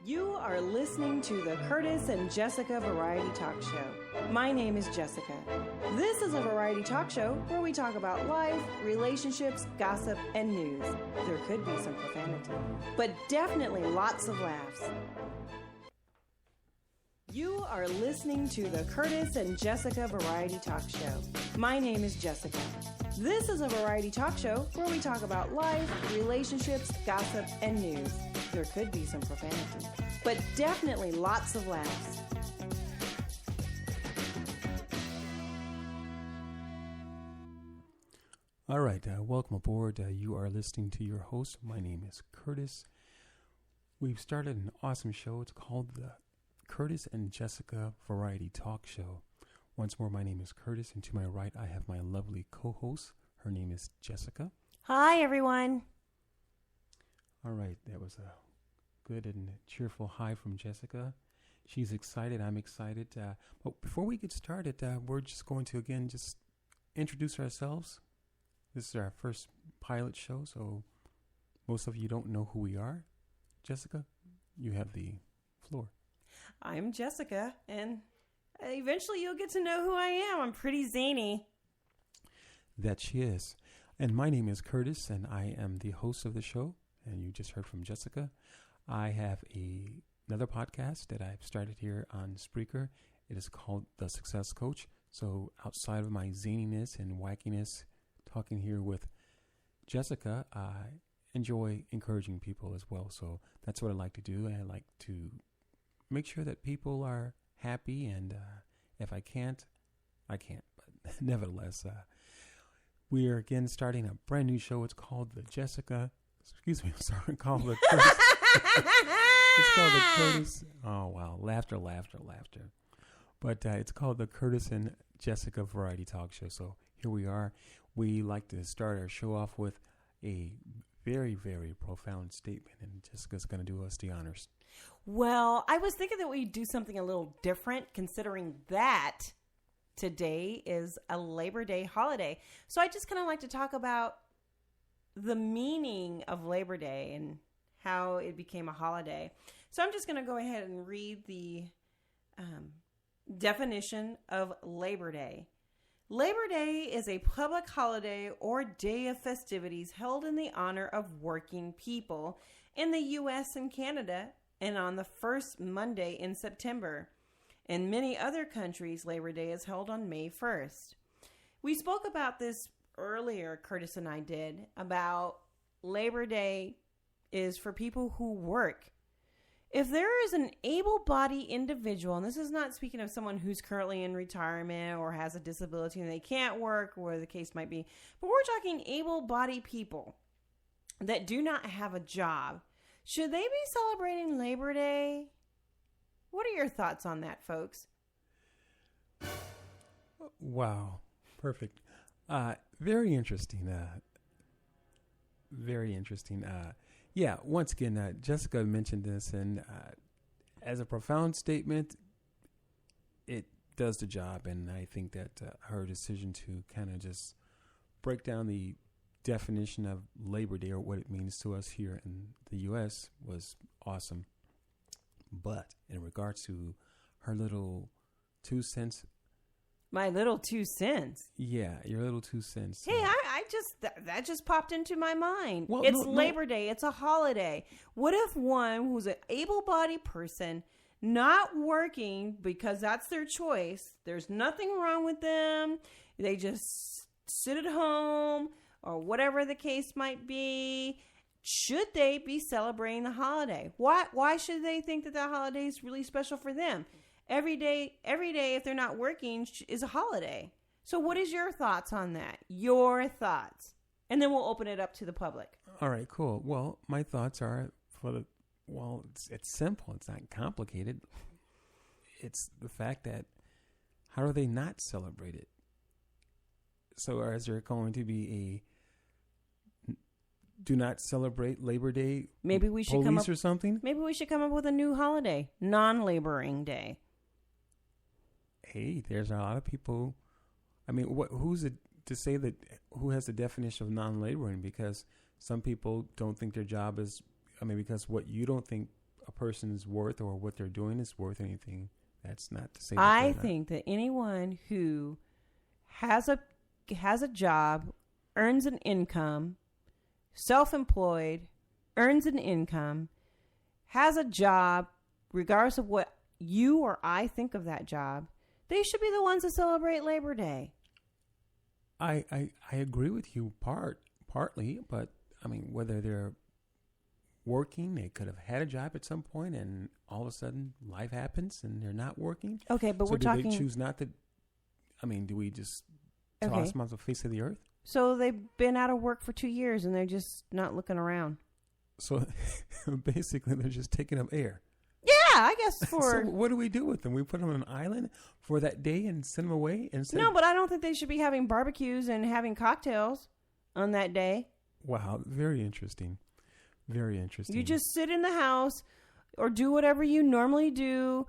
You are listening to the Curtis and Jessica Variety Talk Show. My name is Jessica. This is a variety talk show where we talk about life, relationships, gossip, and news. There could be some profanity, but definitely lots of laughs. You are listening to the Curtis and Jessica Variety Talk Show. My name is Jessica. This is a variety talk show where we talk about life, relationships, gossip, and news. There could be some profanity, but definitely lots of laughs. All right, welcome aboard. You are listening to your host. My name is Curtis. We've started an awesome show. It's called the Curtis and Jessica Variety Talk Show. Once more, my name is Curtis, and to my right, I have my lovely co-host. Her name is Jessica. Hi, everyone. All right, that was a good and cheerful hi from Jessica. She's excited. I'm excited. But before we get started, we're just going to, again, just introduce ourselves. This is our first pilot show, so most of you don't know who we are. Jessica, you have the floor. I'm Jessica, and eventually you'll get to know who I am. I'm pretty zany. That she is. And my name is Curtis, and I am the host of the show. And you just heard from Jessica. I have another podcast that I've started here on Spreaker. It is called The Success Coach. So outside of my zaniness and wackiness, talking here with Jessica, I enjoy encouraging people as well. So that's what I like to do. And I like to make sure that people are happy. And if I can't, I can't. But nevertheless, we are again starting a brand new show. It's called the Jessica. Excuse me, I'm sorry. Called the Curtis. It's called the Curtis. Oh wow, laughter. But it's called the Curtis and Jessica Variety Talk Show. So here we are. We like to start our show off with a very, very profound statement, and Jessica's going to do us the honors. Well, I was thinking that we'd do something a little different, considering that today is a Labor Day holiday. So I just kind of like to talk about the meaning of Labor Day and how it became a holiday. So I'm just going to go ahead and read the definition of Labor Day. Labor Day is a public holiday or day of festivities held in the honor of working people in the U.S. and Canada and on the first Monday in September. In many other countries, Labor Day is held on May 1st. We spoke about this earlier, Curtis and I did, about Labor Day is for people who work. If there is an able-bodied individual, and this is not speaking of someone who's currently in retirement or has a disability and they can't work, or whatever the case might be, but we're talking able-bodied people that do not have a job. Should they be celebrating Labor Day? What are your thoughts on that, folks? Wow, perfect. Very interesting. Very interesting. Yeah, once again, Jessica mentioned this, and as a profound statement, it does the job. And I think that her decision to kind of just break down the definition of Labor Day or what it means to us here in the U.S. was awesome. But in regards to her little 2 cents. My little 2 cents. Yeah, your little 2 cents. Hey, that just popped into my mind. Well, it's Labor Day. It's a holiday. What if one who's an able-bodied person not working because that's their choice, there's nothing wrong with them, they just sit at home or whatever the case might be, should they be celebrating the holiday? Why should they think that that holiday is really special for them? Every day, if they're not working, is a holiday. So what is your thoughts on that? Your thoughts. And then we'll open it up to the public. All right, cool. Well, my thoughts are it's simple. It's not complicated. It's the fact that how do they not celebrate it? So is there going to be a do not celebrate Labor Day maybe we should come up, or something? Maybe we should come up with a new holiday, non-laboring day. Hey, there's a lot of people. I mean, who's it to say that who has the definition of non-laboring? Because some people don't think their job is, because what you don't think a person's worth or what they're doing is worth anything, that's not to say that I think that anyone who has a job, earns an income, self-employed, earns an income, has a job, regardless of what you or I think of that job, they should be the ones to celebrate Labor Day. I agree with you partly, but I mean, whether they're working, they could have had a job at some point, and all of a sudden life happens and they're not working. Okay, but so we're talking. Do they choose not to? I mean, do we just toss them off the face of the earth? So they've been out of work for 2 years and they're just not looking around. So basically, they're just taking up air. Yeah, I guess for. So what do we do with them? We put them on an island for that day and send them away? No, but I don't think they should be having barbecues and having cocktails on that day. Wow, very interesting. Very interesting. You just sit in the house or do whatever you normally do,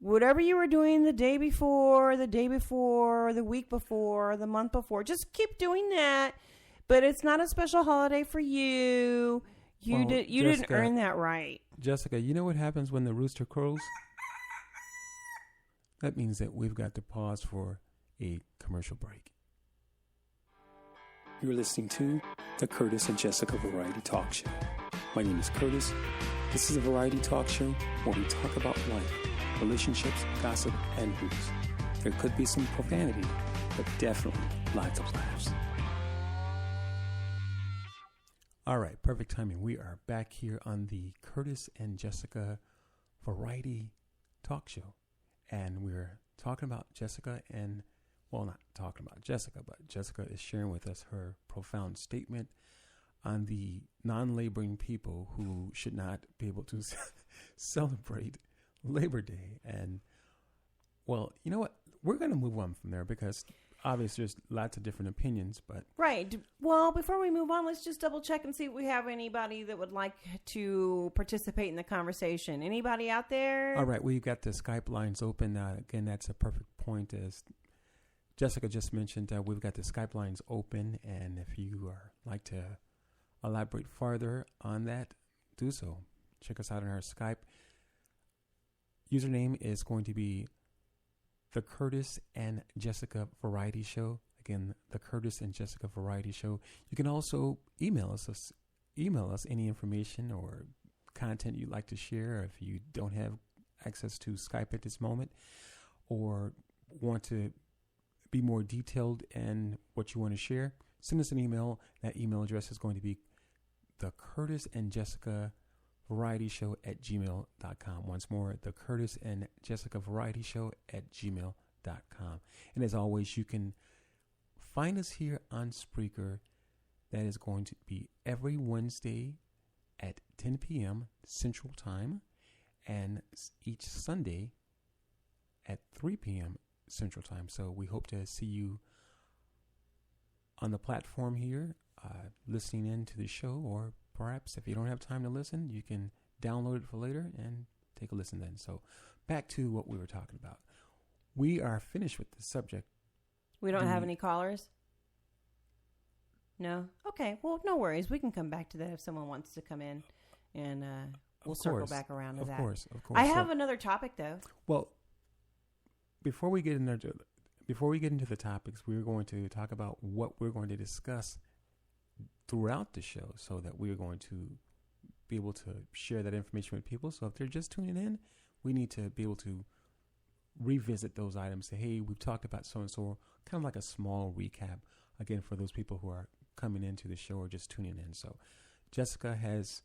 whatever you were doing the day before, the week before, the month before. Just keep doing that. But it's not a special holiday for you. You didn't earn that right. Jessica, you know what happens when the rooster crows? That means that we've got to pause for a commercial break. You're listening to the Curtis and Jessica Variety Talk Show. My name is Curtis. This is a variety talk show where we talk about life, relationships, gossip, and booze. There could be some profanity, but definitely lots of laughs. All right, perfect timing. We are back here on the Curtis and Jessica Variety Talk Show. And we're talking about Jessica and, well, not talking about Jessica, but Jessica is sharing with us her profound statement on the non-laboring people who should not be able to celebrate Labor Day. And, well, you know what? We're going to move on from there because obviously there's lots of different opinions, but... Right. Well, before we move on, let's just double check and see if we have anybody that would like to participate in the conversation. Anybody out there? All right. We've got the Skype lines open. Again, that's a perfect point. As Jessica just mentioned, we've got the Skype lines open, and if you like to elaborate farther on that, do so. Check us out on our Skype. Username is going to be the Curtis and Jessica Variety Show. Again, the Curtis and Jessica Variety Show. You can also email us any information or content you'd like to share if you don't have access to Skype at this moment or want to be more detailed in what you want to share. Send us an email. That email address is going to be the Curtis and Jessica Variety Show at gmail.com. Once more, the Curtis and Jessica Variety Show at gmail.com. And as always, you can find us here on Spreaker. That is going to be every Wednesday at 10 p.m. Central Time and each Sunday at 3 p.m. Central Time. So we hope to see you on the platform here, listening in to the show, or perhaps if you don't have time to listen, you can download it for later and take a listen then. So back to what we were talking about. We are finished with the subject. We don't have any callers? No? Okay. Well, no worries. We can come back to that if someone wants to come in, and we'll circle back around to that. Of course. I have another topic, though. Well, before we get into the topics, we're going to talk about what we're going to discuss throughout the show so that we're going to be able to share that information with people. So if they're just tuning in, we need to be able to revisit those items. Say, hey, we've talked about so-and-so, kind of like a small recap, again, for those people who are coming into the show or just tuning in. So Jessica has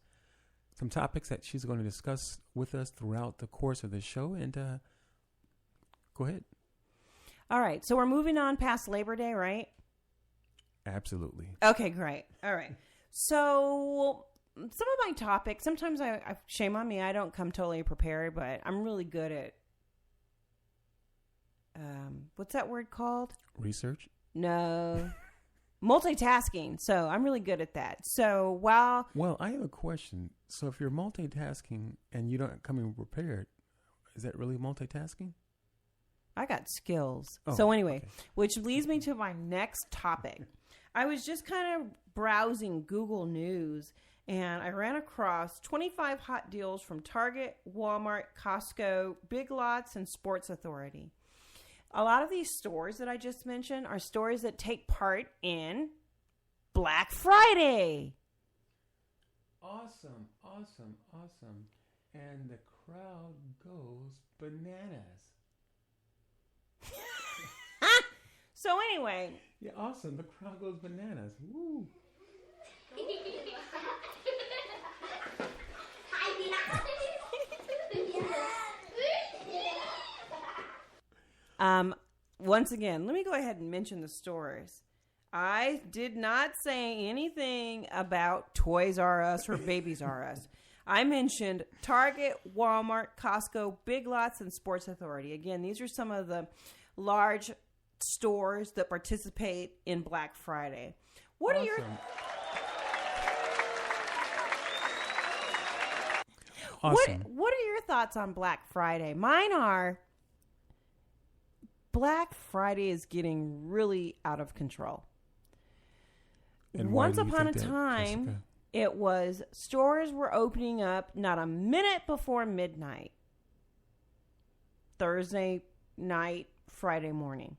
some topics that she's going to discuss with us throughout the course of the show. And go ahead. All right. So we're moving on past Labor Day, right? Absolutely. Okay, great. All right. So some of my topics, sometimes I shame on me, I don't come totally prepared, but I'm really good at, what's that word called? Research? No. Multitasking. So I'm really good at that. So Well, I have a question. So if you're multitasking and you don't come in prepared, is that really multitasking? I got skills. Oh, so anyway, okay. Which leads me to my next topic. I was just kind of browsing Google News, and I ran across 25 hot deals from Target, Walmart, Costco, Big Lots, and Sports Authority. A lot of these stores that I just mentioned are stores that take part in Black Friday. Awesome. And the crowd goes bananas. So anyway. Yeah, awesome. The crowd goes bananas. Woo. Once again, let me go ahead and mention the stores. I did not say anything about Toys R Us or Babies R Us. I mentioned Target, Walmart, Costco, Big Lots, and Sports Authority. Again, these are some of the large stores that participate in Black Friday. What awesome. are your Awesome. What are your thoughts on Black Friday? Mine are Black Friday is getting really out of control. And Once upon a time, Jessica? it was stores were opening up not a minute before midnight. Thursday night, Friday morning.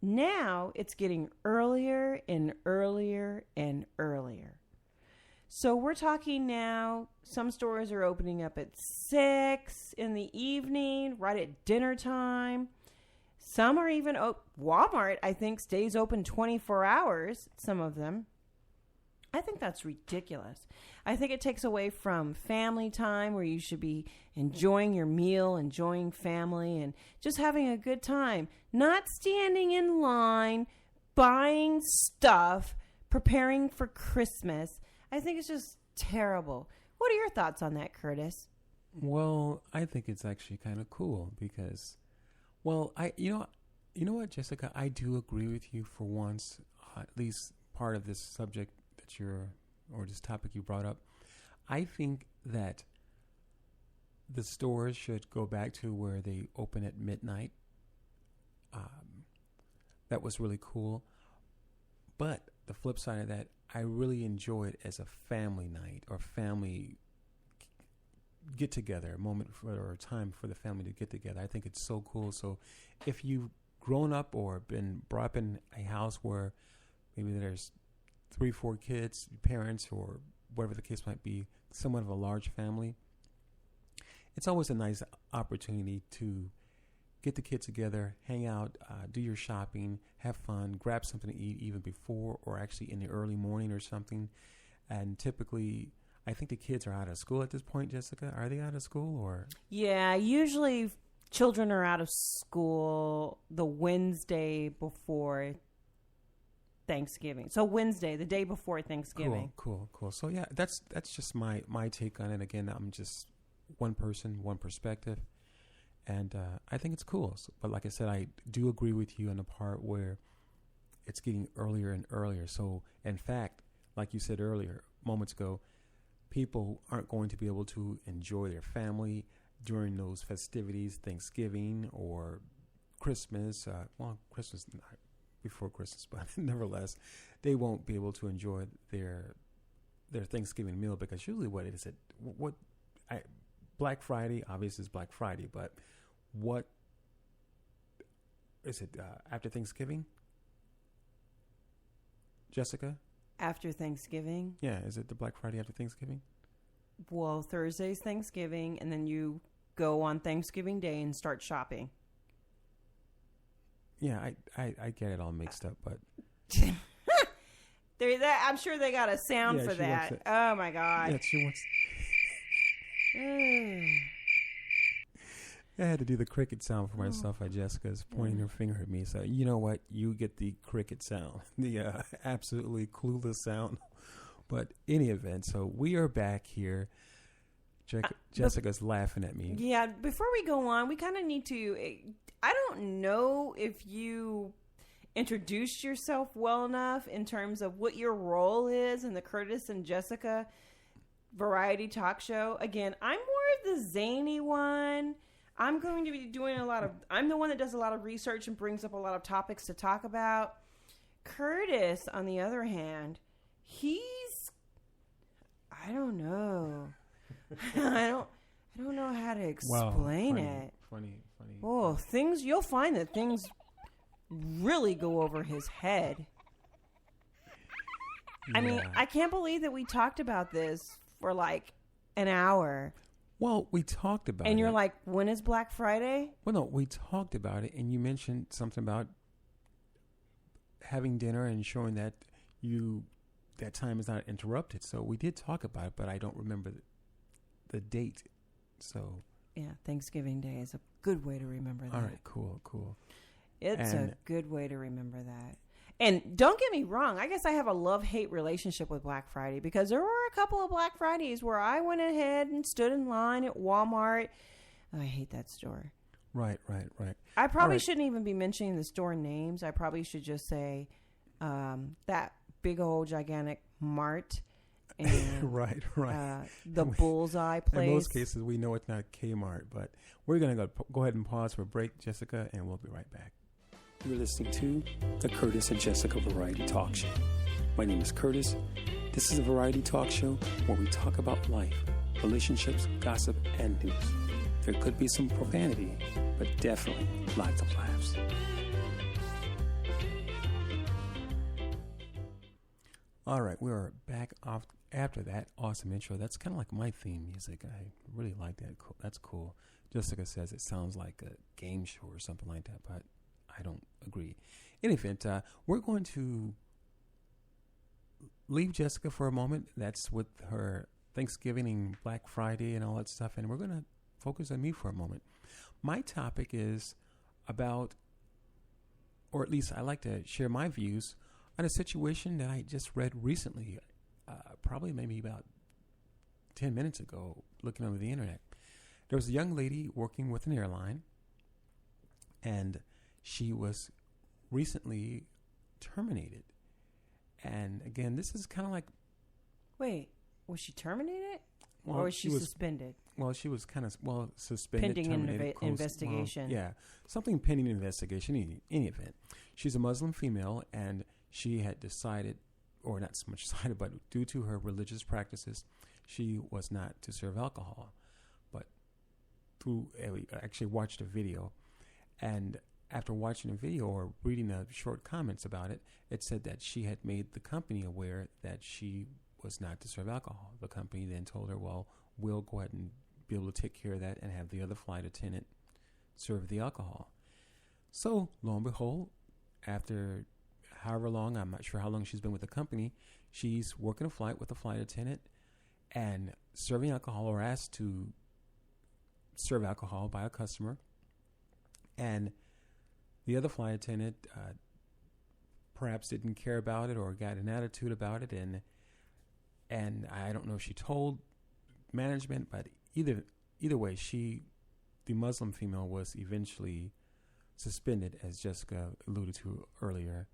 Now it's getting earlier and earlier and earlier. So we're talking now, some stores are opening up at 6 in the evening, right at dinner time. Some are even, Walmart, I think, stays open 24 hours, some of them. I think that's ridiculous. I think it takes away from family time where you should be enjoying your meal, enjoying family, and just having a good time. Not standing in line, buying stuff, preparing for Christmas. I think it's just terrible. What are your thoughts on that, Curtis? Well, I think it's actually kind of cool because, you know what, Jessica, I do agree with you for once, at least part of this subject or this topic you brought up. I think that the stores should go back to where they open at midnight. That was really cool. But the flip side of that, I really enjoy it as a family night or family get together, a moment or a time for the family to get together. I think it's so cool. So if you've grown up or been brought up in a house where maybe there's 3-4 kids, parents, or whatever the case might be, somewhat of a large family, it's always a nice opportunity to get the kids together, hang out, do your shopping, have fun, grab something to eat even before or actually in the early morning or something. And typically, I think the kids are out of school at this point, Jessica. Are they out of school or? Yeah, usually children are out of school the Wednesday before Thanksgiving. So Wednesday, the day before Thanksgiving. Cool. So yeah, that's just my take on it. Again, I'm just one person, one perspective, and I think it's cool. So, but like I said, I do agree with you on the part where it's getting earlier and earlier. So in fact, like you said earlier, moments ago, people aren't going to be able to enjoy their family during those festivities, Thanksgiving or Christmas. Christmas not before Christmas, but nevertheless, they won't be able to enjoy their Thanksgiving meal because usually what is it? Black Friday obviously is Black Friday, but what is it after Thanksgiving? Jessica? After Thanksgiving? Yeah, is it the Black Friday after Thanksgiving? Well, Thursday's Thanksgiving, and then you go on Thanksgiving Day and start shopping. Yeah, I get it all mixed up, but I'm sure they got a sound for that. Oh my God! Yeah, she wants. I had to do the cricket sound for myself. Jessica's pointing her finger at me, so you know what? You get the cricket sound, the absolutely clueless sound. But any event, so we are back here. Jessica's laughing at me. Yeah, before we go on, we kind of need to. I don't know if you introduced yourself well enough in terms of what your role is in the Curtis and Jessica variety talk show. Again, I'm more of the zany one. I'm going to be doing I'm the one that does a lot of research and brings up a lot of topics to talk about. Curtis, on the other hand, I don't know. I don't know how to explain it. Funny. Oh, you'll find that things really go over his head. Yeah. I mean, I can't believe that we talked about this for like an hour. Well, we talked about it. And you're like, when is Black Friday? Well, no, we talked about it, and you mentioned something about having dinner and showing that that time is not interrupted. So we did talk about it, but I don't remember the date. So yeah, Thanksgiving Day is a good way to remember that. All right, cool. It's a good way to remember that. And don't get me wrong, I guess I have a love-hate relationship with Black Friday because there were a couple of Black Fridays where I went ahead and stood in line at Walmart. I hate that store. Right. I probably shouldn't even be mentioning the store names. I probably should just say that big old gigantic Mart. And, right. The Bullseye place. In most cases, we know it's not Kmart, but we're going to go ahead and pause for a break, Jessica, and we'll be right back. You're listening to the Curtis and Jessica Variety Talk Show. My name is Curtis. This is a variety talk show where we talk about life, relationships, gossip, and news. There could be some profanity, but definitely lots of laughs. All right, we are back off after that awesome intro. That's kind of like my theme music. I really like that. That's cool. Jessica says it sounds like a game show or something like that, but I don't agree. In any event, we're going to leave Jessica for a moment. That's with her Thanksgiving and Black Friday and all that stuff, and we're going to focus on me for a moment. My topic is about, or at least I like to share my views on a situation that I just read recently, probably maybe about 10 minutes ago, looking over the internet. There was a young lady working with an airline, and she was recently terminated. And again, this is kind of like... Wait, was she terminated? Or was she suspended? Well, she was kind of, suspended. Pending an investigation. Yeah, something pending investigation in any event. She's a Muslim female, and she had decided, or not so much decided, but due to her religious practices, she was not to serve alcohol. But we actually watched a video, and after watching the video or reading the short comments about it, it said that she had made the company aware that she was not to serve alcohol. The company then told her, well, we'll go ahead and be able to take care of that and have the other flight attendant serve the alcohol. So, lo and behold, after however long, I'm not sure how long she's been with the company, she's working a flight with a flight attendant and serving alcohol, or asked to serve alcohol by a customer. And the other flight attendant perhaps didn't care about it or got an attitude about it, and I don't know if she told management, but either way, the Muslim female was eventually suspended, as Jessica alluded to earlier,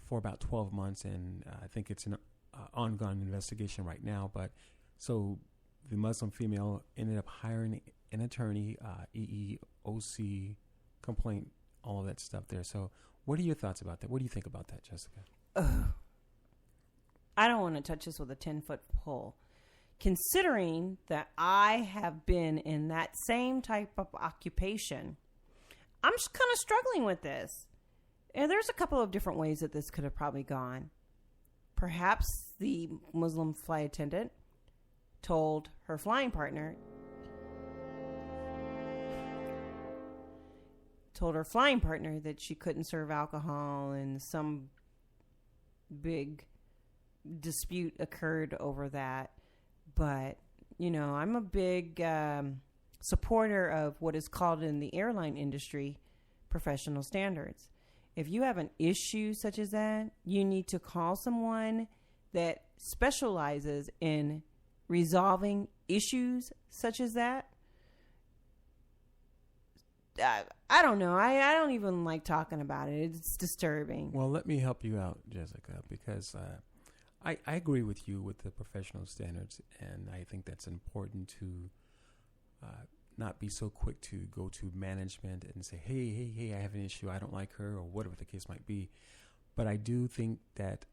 for about 12 months, and I think it's an ongoing investigation right now. But so the Muslim female ended up hiring an attorney, EEOC complaint, all of that stuff there. So what are your thoughts about that? What do you think about that, Jessica? I don't want to touch this with a 10-foot pole. Considering that I have been in that same type of occupation, I'm just kind of struggling with this. And there's a couple of different ways that this could have probably gone. Perhaps the Muslim flight attendant told her flying partner that she couldn't serve alcohol, and some big dispute occurred over that. But, I'm a big supporter of what is called in the airline industry professional standards. If you have an issue such as that, you need to call someone that specializes in resolving issues such as that. I don't know. I don't even like talking about it. It's disturbing. Well, let me help you out, Jessica, because I agree with you with the professional standards, and I think that's important to not be so quick to go to management and say, hey, I have an issue, I don't like her, or whatever the case might be. But I do think that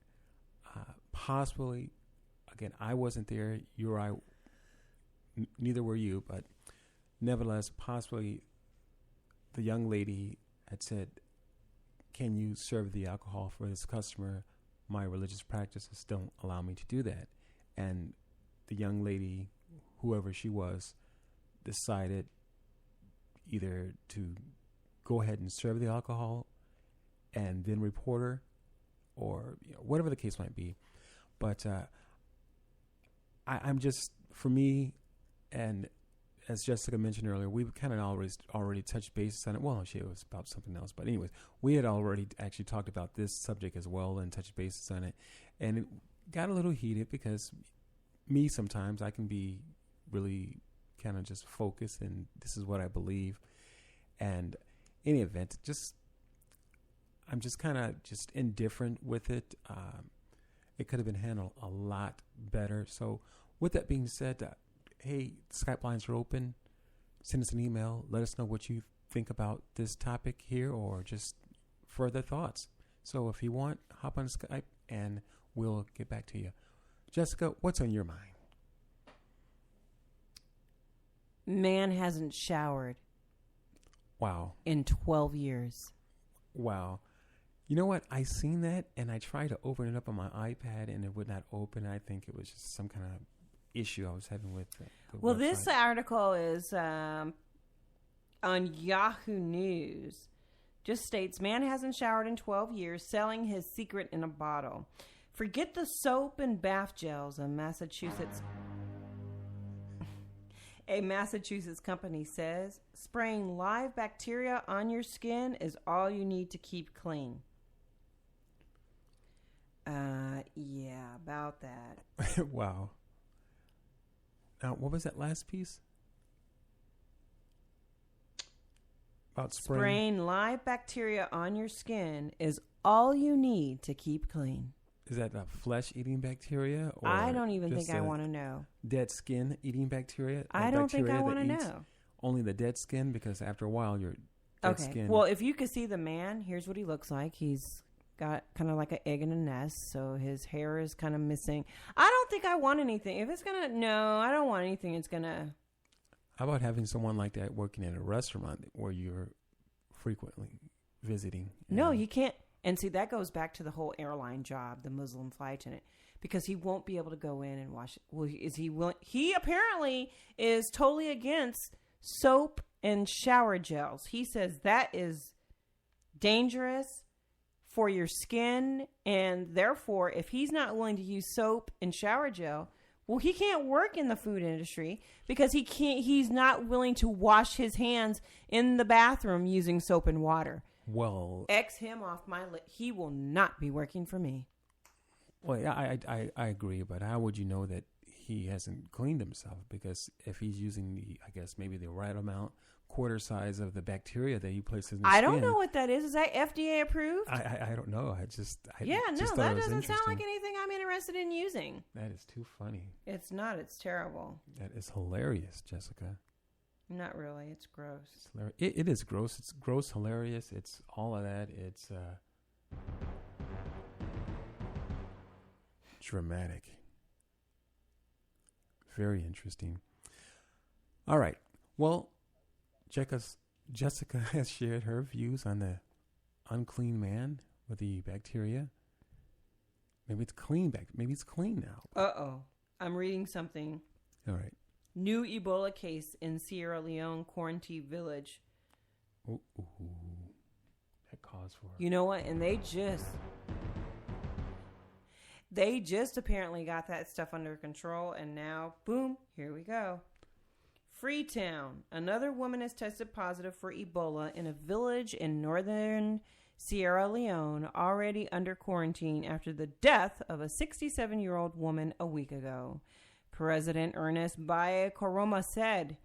possibly again, I wasn't there. Neither were you, but nevertheless, possibly the young lady had said, "Can you serve the alcohol for this customer? My religious practices don't allow me to do that." And the young lady, whoever she was, decided either to go ahead and serve the alcohol and then report her, or whatever the case might be. But I'm just, for me, and as Jessica mentioned earlier, we've kind of already touched bases on it. Well, it was about something else. But anyways, we had already actually talked about this subject as well and touched bases on it. And it got a little heated because me, sometimes I can be really kind of just focused, and this is what I believe. And in any event, I'm just kind of just indifferent with it. It could have been handled a lot better. So with that being said, hey, Skype lines are open. Send us an email. Let us know what you think about this topic here, or just further thoughts. So if you want, hop on Skype and we'll get back to you. Jessica, what's on your mind? Man hasn't showered. Wow. In 12 years. Wow. You know what? I seen that, and I tried to open it up on my iPad, and it would not open. I think it was just some kind of issue I was having with the Well, website. This article is on Yahoo News. Just states, man hasn't showered in 12 years, selling his secret in a bottle. Forget the soap and bath gels in Massachusetts. A Massachusetts company says spraying live bacteria on your skin is all you need to keep clean. Yeah, about that. Wow. Now, what was that last piece? About spraying live bacteria on your skin is all you need to keep clean. Is that a flesh-eating bacteria? Or I don't even think I want to know. Dead skin-eating bacteria? I don't think I want to know. Only the dead skin? Because after a while, your dead skin... Well, if you could see the man, here's what he looks like. He's got kind of like an egg in a nest, so his hair is kind of missing. I don't think I want anything. If it's going to... No, I don't want anything. It's going to... How about having someone like that working in a restaurant where you're frequently visiting? No, you can't. And see, that goes back to the whole airline job, the Muslim flight attendant, because he won't be able to go in and wash it. Well, is he willing? He apparently is totally against soap and shower gels. He says that is dangerous for your skin, and therefore, if he's not willing to use soap and shower gel, well, he can't work in the food industry because he's not willing to wash his hands in the bathroom using soap and water. Well, X him off my list. He will not be working for me. Well, yeah, I agree, but how would you know that he hasn't cleaned himself? Because if he's using maybe the right amount, quarter size of the bacteria that he places in his skin. I don't know what that is. Is that FDA approved? I don't know. That doesn't sound like anything I'm interested in using. That is too funny. It's not. It's terrible. That is hilarious, Jessica. Not really. It's gross. It is gross. It's gross, hilarious. It's all of that. It's dramatic. Very interesting. All right. Well, Jessica has shared her views on the unclean man with the bacteria. Maybe it's clean Maybe it's clean now. Uh-oh. I'm reading something. All right. New Ebola case in Sierra Leone quarantine village. Ooh. That calls for... You know what? And they just apparently got that stuff under control, and now, boom, here we go. Freetown. Another woman has tested positive for Ebola in a village in northern Sierra Leone, already under quarantine after the death of a 67-year-old woman a week ago. President Ernest Baye Koroma said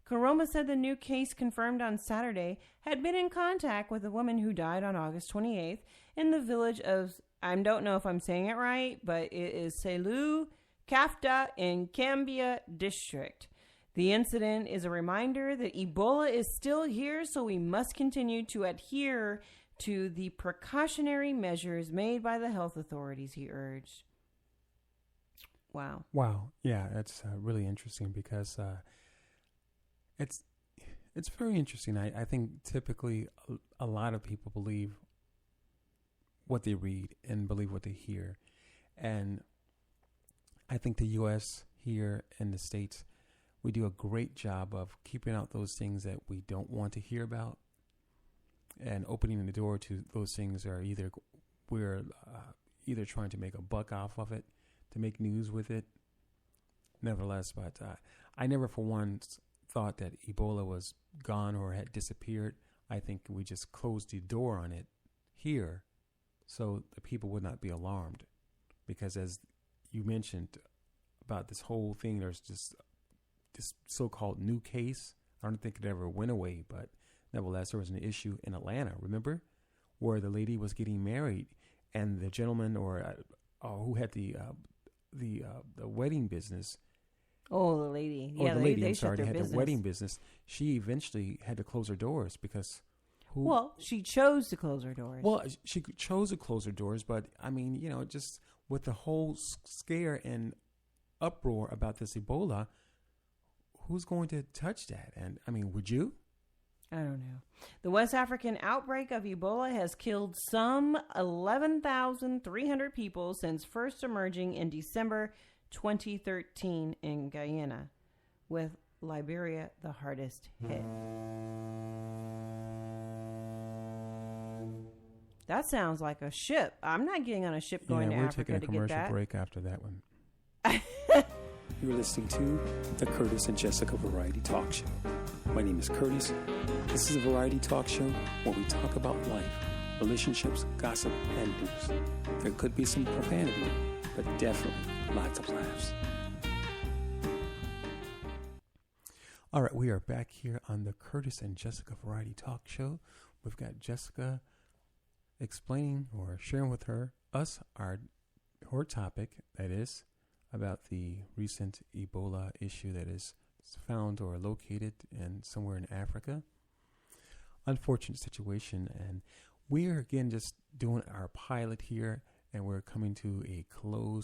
the new case confirmed on Saturday had been in contact with a woman who died on August 28th in the village of, I don't know if I'm saying it right, but it is Selu Kafta in Cambia district. The incident is a reminder that Ebola is still here, so we must continue to adhere to the precautionary measures made by the health authorities, he urged. Wow. Wow. Yeah, that's really interesting because it's very interesting. I think typically a lot of people believe what they read and believe what they hear. And I think the U.S. here in the States, we do a great job of keeping out those things that we don't want to hear about and opening the door to those things are we're either trying to make a buck off of it, to make news with it. Nevertheless, but I never for once thought that Ebola was gone or had disappeared. I think we just closed the door on it here so the people would not be alarmed. Because as you mentioned about this whole thing, there's just this so-called new case. I don't think it ever went away, but nevertheless, there was an issue in Atlanta, remember, where the lady was getting married and the gentleman who had the wedding business. Oh, the lady. Yeah, the lady, they I'm sorry, shut their had business. the wedding business. She eventually had to close her doors because Well, she chose to close her doors. Well, she chose to close her doors, but I mean, just with the whole scare and uproar about this Ebola, who's going to touch that? And I mean, would you? I don't know. The West African outbreak of Ebola has killed some 11,300 people since first emerging in December 2013 in Guyana, with Liberia the hardest hit. That sounds like a ship. I'm not getting on a ship going to Africa to get that. We're taking a commercial break after that one. You're listening to the Curtis and Jessica Variety Talk Show. My name is Curtis. This is a variety talk show where we talk about life, relationships, gossip, and news. There could be some profanity, but definitely lots of laughs. All right, we are back here on the Curtis and Jessica Variety Talk Show. We've got Jessica explaining or sharing with us her topic, that is, about the recent Ebola issue that is found or located in somewhere in Africa. Unfortunate situation, and we are again just doing our pilot here, and we're coming to a close.